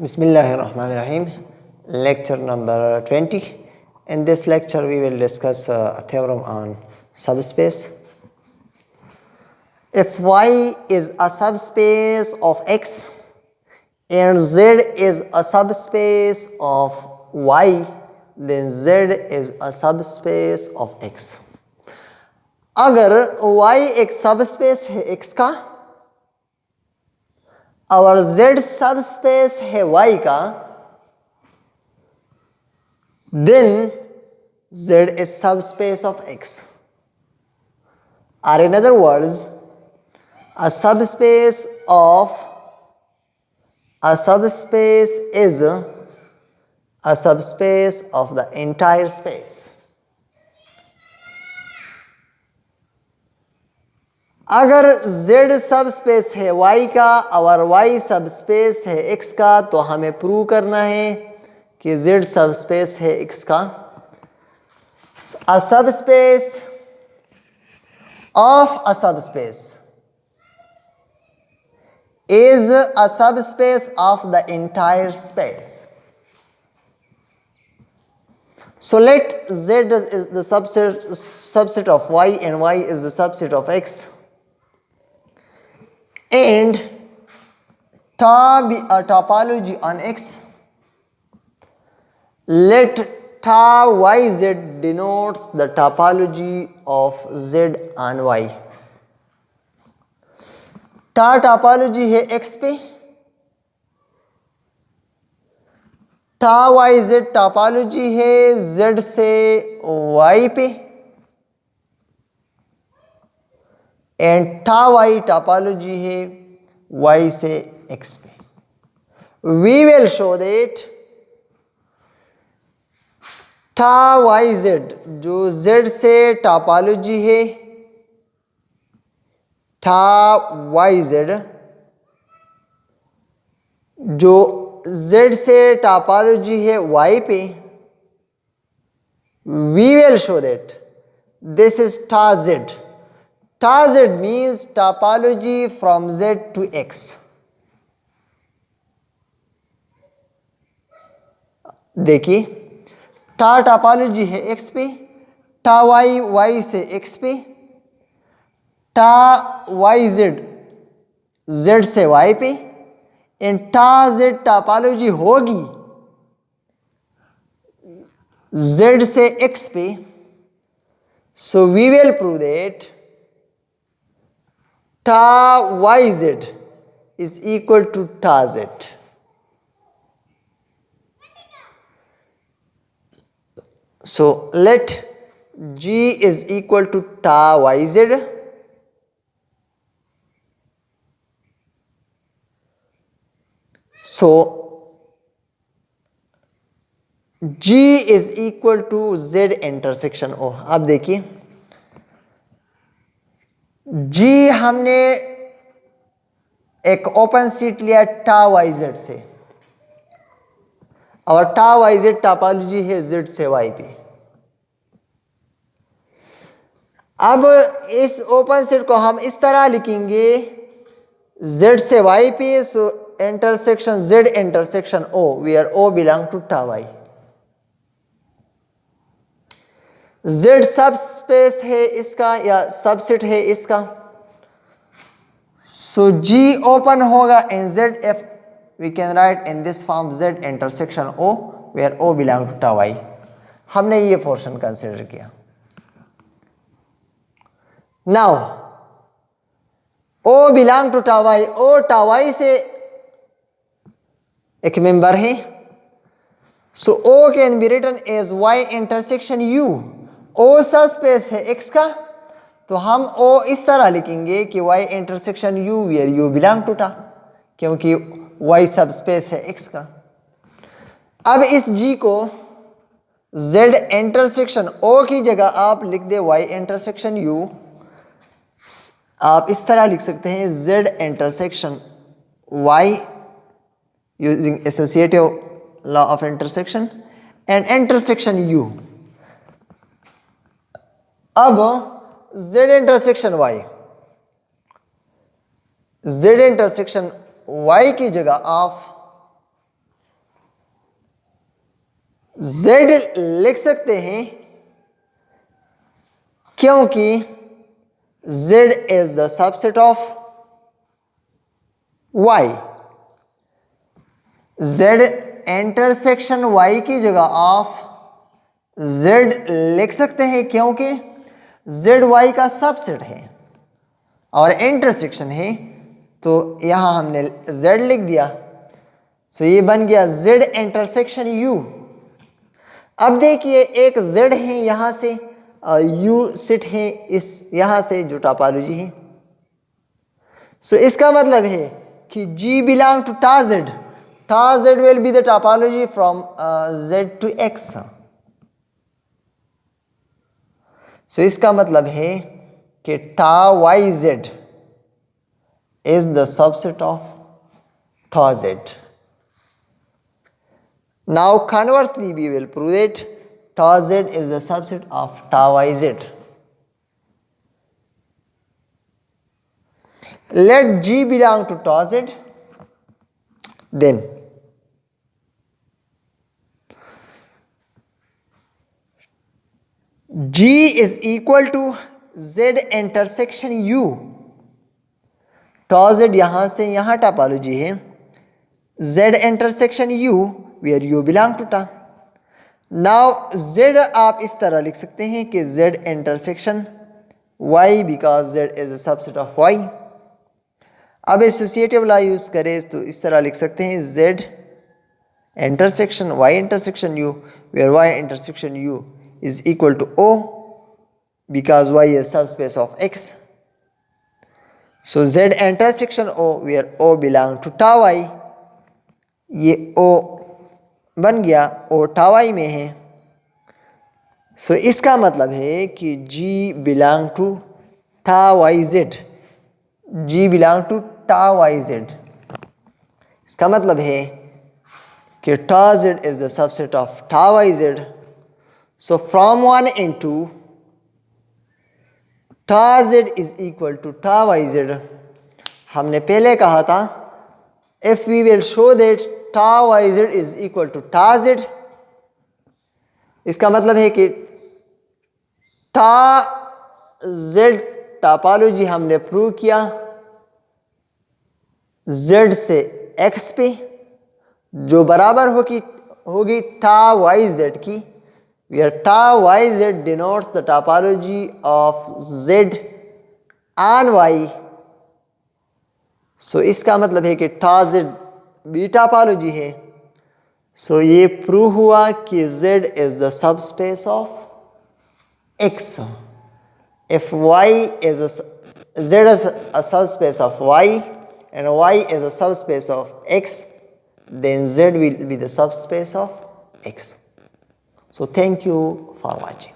Bismillahirrahmanirrahim. Lecture number 20. In this lecture, we will discuss a theorem on subspace. If Y is a subspace of X and Z is a subspace of Y, then Z is a subspace of X. अगर Y एक subspace है X का और Z subspace है Y का, then Z is subspace of X. Or in other words, a subspace is a subspace of the entire space. अगर Z subspace है Y का और Y सबस्पेस है X का, तो हमें प्रूव करना है कि Z सबस्पेस है X का. A subspace of a subspace is a subspace of the entire space. So let Z is the subset of Y and Y is the subset of X, and ta be a topology on X. Let ta YZ denotes the topology of Z on Y. ta topology है X पे, ta YZ topology है Z से Y पे, and ta Y topology है Y से X पे. We will show that ta YZ जो Z से topology है, ta YZ जो Z से topology है Y पे, we will show that this is ta Z. Ta Z means topology from Z to X. देखिए, ta topology है X पे, ta Y Y से X पे, ta YZ Z से Y पे, and ta Z topology होगी Z से X पे. So we will prove that ta YZ is equal to ta Z. So let G is equal to ta YZ. So G is equal to Z intersection O. अब देखिए, G हमने एक open seat लिया टा YZ से, और टा YZ topology है Z से Y पे. अब इस ओपन सेट को हम इस तरह लिखेंगे Z से Y पे, so intersection Z intersection O, where O belong to tau Y. Z subspace है इसका या सबसेट है इसका, सो G ओपन होगा in ZF. We can write in this form Z intersection O, where O belong to tau Y. हमने ये portion consider किया. Now O belong to tau Y, O tau Y से एक member है, so O can be written as Y intersection U. O subspace है X का, तो हम O इस तरह लिखेंगे कि Y intersection U where U belong to tau, क्योंकि Y सबस्पेस है X का. अब इस G को Z इंटरसेक्शन O की जगह आप लिख दे Y इंटरसेक्शन U. आप इस तरह लिख सकते हैं Z intersection Y using associative law of intersection and intersection U. अब Z intersection Y, Z intersection Y की जगह आप z लिख सकते हैं क्योंकि z is the subset of y। z intersection y की जगह ऑफ z लिख सकते हैं क्योंकि z y का सबसेट है और इंटरसेक्शन है, तो यहां हमने z लिख दिया। सो ये बन गया z इंटरसेक्शन u। अब देखिए एक z है यहां से, u सिट है इस यहां से जो टोपोलॉजी है। सो इसका मतलब है कि g belong to tau z will be the topology from z to x। So इसका मतलब है कि tau Y Z is the subset of tau Z. Now conversely we will prove that tau Z is the subset of tau Y Z. Let G belong to टा z, then G is equal to Z intersection U। टा z यहां से यहां topology है, Z intersection U where U belong to टा। Now Z आप इस तरह लिख सकते हैं कि Z intersection Y because Z is a subset of Y। अब एसोसिएटिव लॉ यूज करें तो इस तरह लिख सकते हैं Z intersection Y intersection U where Y intersection U is equal to O because Y is subspace of X। So Z intersection O where O belong to टा Y, ये O बन गया O टा Y में है। So इसका मतलब है कि G belong to टा Y Z, G belong to टा Y Z। इसका मतलब है कि टा Z is the subset of टा Y Z। So from 1 into टा Z is equal to टा Y Z। हमने पहले कहा था if we will show that टा Y Z is equal to टा Z, इसका मतलब है कि टा Z टोपोलॉजी हमने प्रूव किया Z से X पे जो बराबर होगी टा YZ की, where टा YZ denotes the topology of Z on Y। सो इसका मतलब है कि टा Z भी टोपोलॉजी है। सो ये प्रूव हुआ कि Z is the subspace of X। If Y is Z is a subspace of Y and Y is a subspace of X, then Z will be the subspace of X। So thank you for watching.